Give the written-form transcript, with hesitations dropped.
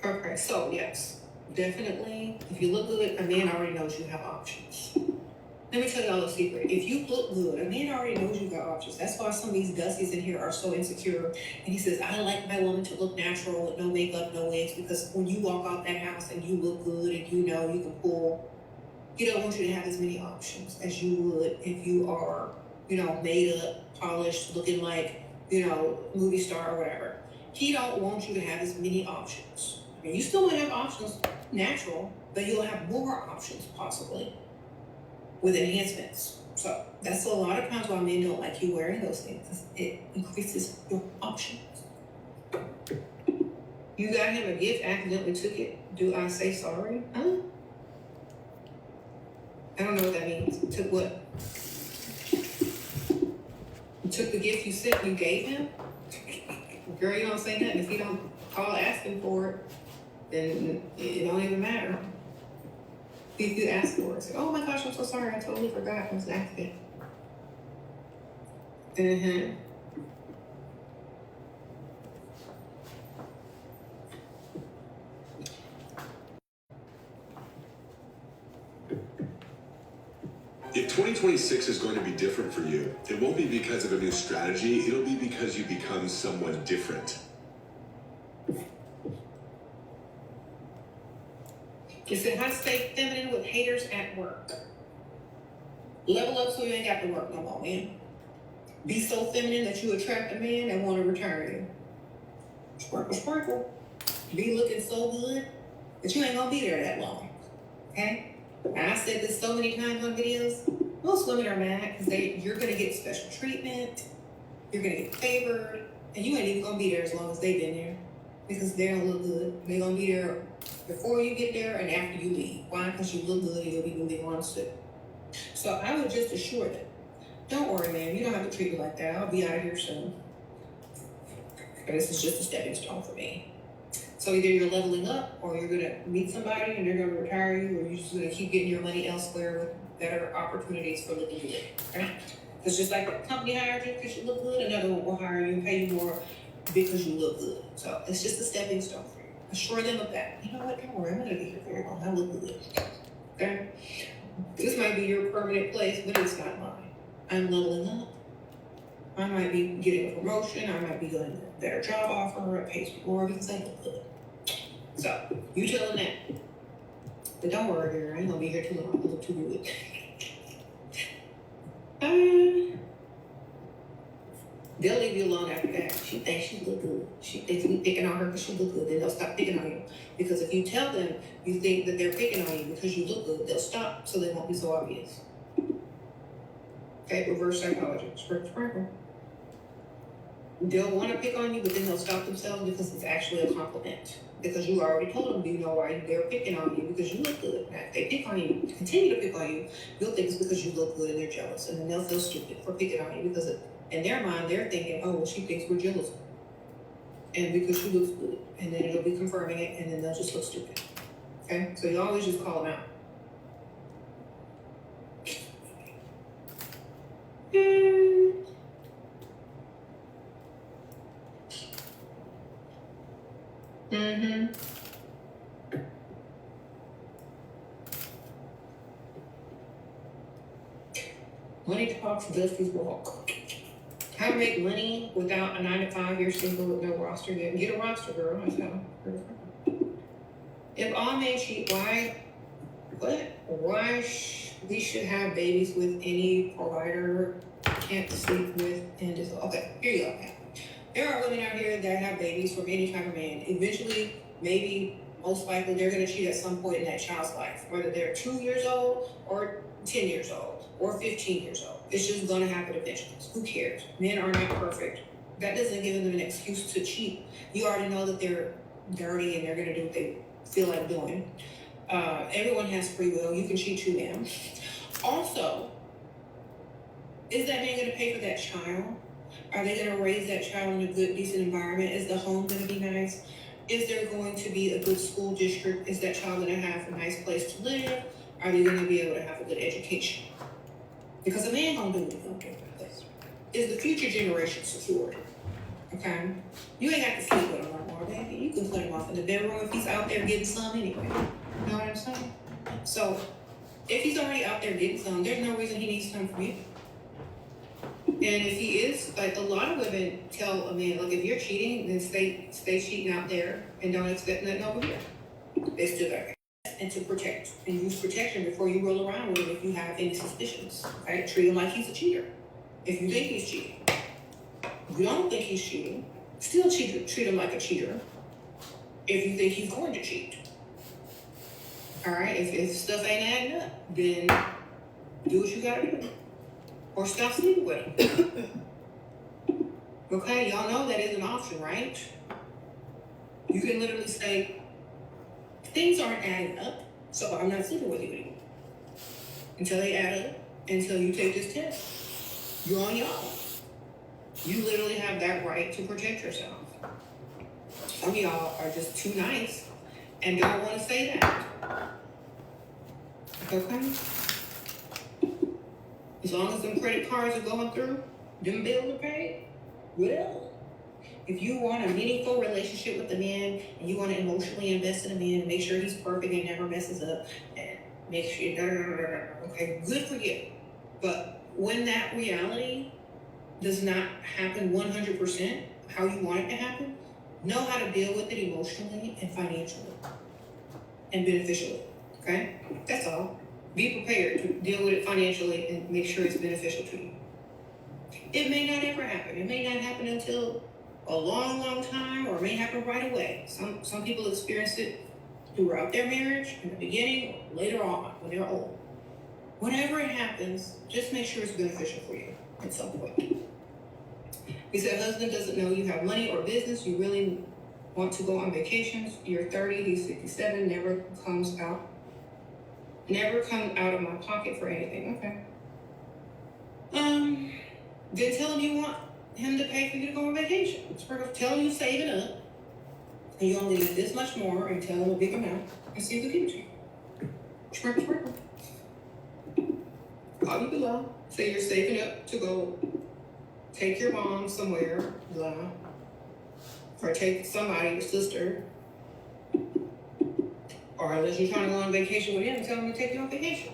Okay, so yes, definitely, if you look good, a man already knows you have options. Let me tell y'all a secret. If you look good, a man already knows you got options. That's why some of these Dusties in here are so insecure. And he says, I like my woman to look natural with no makeup, no wigs, because when you walk out that house and you look good and you know you can pull, he don't want you to have as many options as you would if you are, made up, polished, looking like, movie star or whatever. He don't want you to have as many options. I mean, you still might have options natural, but you'll have more options possibly with enhancements. So that's a lot of times why men don't like you wearing those things. 'Cause it increases your options. You got him a gift, accidentally took it. Do I say sorry? Huh? I don't know what that means. Took what? You took the gift you gave him? Girl, you don't say nothing. If you don't call asking for it, then it don't even matter. If you ask for it, say, oh my gosh, I'm so sorry. I totally forgot. It was an accident. Mm-hmm. If 2026 is going to be different for you, it won't be because of a new strategy, it'll be because you become someone different. You said, how to stay feminine with haters at work. Level up so you ain't got to work no more, man. Be so feminine that you attract a man that want to return you. Sparkle, sparkle. Be looking so good that you ain't gonna be there that long. Okay? And I said this so many times on videos. Most women are mad because you're gonna get special treatment, you're gonna get favored, and you ain't even gonna be there as long as they've been there. Because they don't look good. They're gonna be there before you get there and after you leave. Why? Because you look good and you'll be moving on soon. So I would just assure them, don't worry, man, you don't have to treat me like that. I'll be out of here soon. And this is just a stepping stone for me. So either you're leveling up or you're gonna meet somebody and they're gonna retire you, or you're just gonna keep getting your money elsewhere with better opportunities for looking good. Okay? It's just like a company hired you because you look good, another one will hire you and pay you more because you look good. So it's just a stepping stone for you. Assure them of that. You know what? Don't worry, I'm gonna be here very long. I look good. Okay? This might be your permanent place, but it's not mine. I'm leveling up. I might be getting a promotion. I might be getting a better job offer. It pays me more because I look good. So you tell them that. But don't worry, girl. I ain't gonna be here too long. I look too good. They'll leave you alone after that. She thinks she look good. They keep picking on her because she look good. Then they'll stop picking on you. Because if you tell them you think that they're picking on you because you look good, they'll stop so they won't be so obvious. Okay, reverse psychology. Sprinkle. They'll want to pick on you, but then they'll stop themselves because it's actually a compliment. Because you already told them, you know why they're picking on you, because you look good. Now, if they pick on you, continue to pick on you, you'll think it's because you look good and they're jealous. And then they'll feel stupid for picking on you because in their mind, they're thinking, oh, well, she thinks we're jealous. And because she looks good. And then it'll be confirming it, and then they'll just look stupid. Okay? So you always just call them out. Mm-hmm. Money talks, Dusty's walk. How to make money without a 9-to-5? You're single with no roster yet. Get a roster, girl. That's how. If all men cheat, we should have babies with any provider can't sleep with and just okay. Here you go. There are women out here that have babies from any type of man. Eventually, maybe, most likely, they're going to cheat at some point in that child's life, whether they're 2 years old or 10 years old or 15 years old. It's just going to happen eventually. Who cares? Men are not perfect. That doesn't give them an excuse to cheat. You already know that they're dirty and they're going to do what they feel like doing. Everyone has free will. You can cheat too, ma'am. Also, is that man going to pay for that child? Are they going to raise that child in a good, decent environment? Is the home going to be nice? Is there going to be a good school district? Is that child going to have a nice place to live? Are they going to be able to have a good education? Because a man going to do what he's going to do. Is the future generation secured? Okay? You ain't got to sleep with him no more, baby. You can put him off in the bedroom if he's out there getting some anyway. You know what I'm saying? So, if he's already out there getting some, there's no reason he needs to come from you. And if he is, like a lot of women tell a man, like if you're cheating, then stay cheating out there and don't expect nothing over here. They still got and to protect and use protection before you roll around with him if you have any suspicions. Okay? Treat him like he's a cheater. If you think he's cheating. If you don't think he's cheating, still treat him like a cheater. If you think he's going to cheat. Alright, if stuff ain't adding up, then do what you gotta do. Or stop sleeping with him. Okay, y'all know that is an option, right? You can literally say, things aren't adding up, so I'm not sleeping with you anymore. Until they add up, until you take this test. You're on your own. You literally have that right to protect yourself. Some of y'all are just too nice and don't want to say that. Okay? As long as them credit cards are going through, them bills are paid, well, if you want a meaningful relationship with the man and you want to emotionally invest in a man and make sure he's perfect and never messes up and make sure, okay, good for you. But when that reality does not happen 100% how you want it to happen, know how to deal with it emotionally and financially and beneficially, okay? That's all. Be prepared to deal with it financially and make sure it's beneficial to you. It may not ever happen. It may not happen until a long time, or it may happen right away. Some people experience it throughout their marriage, in the beginning, or later on, when they're old. Whenever it happens, just make sure it's beneficial for you at some point. If your husband doesn't know you have money or business, you really want to go on vacations, you're 30, he's 57, never come out of my pocket for anything. Okay. Then tell him you want him to pay for you to go on vacation. Tell him you saving up and you only need this much more, and tell him a big amount and see if he'll give it to you. Sprinkle. Comment below. Say you're saving up to go take your mom somewhere, blah, or take somebody, your sister, or unless you're trying to go on vacation with him, tell him to take you on vacation.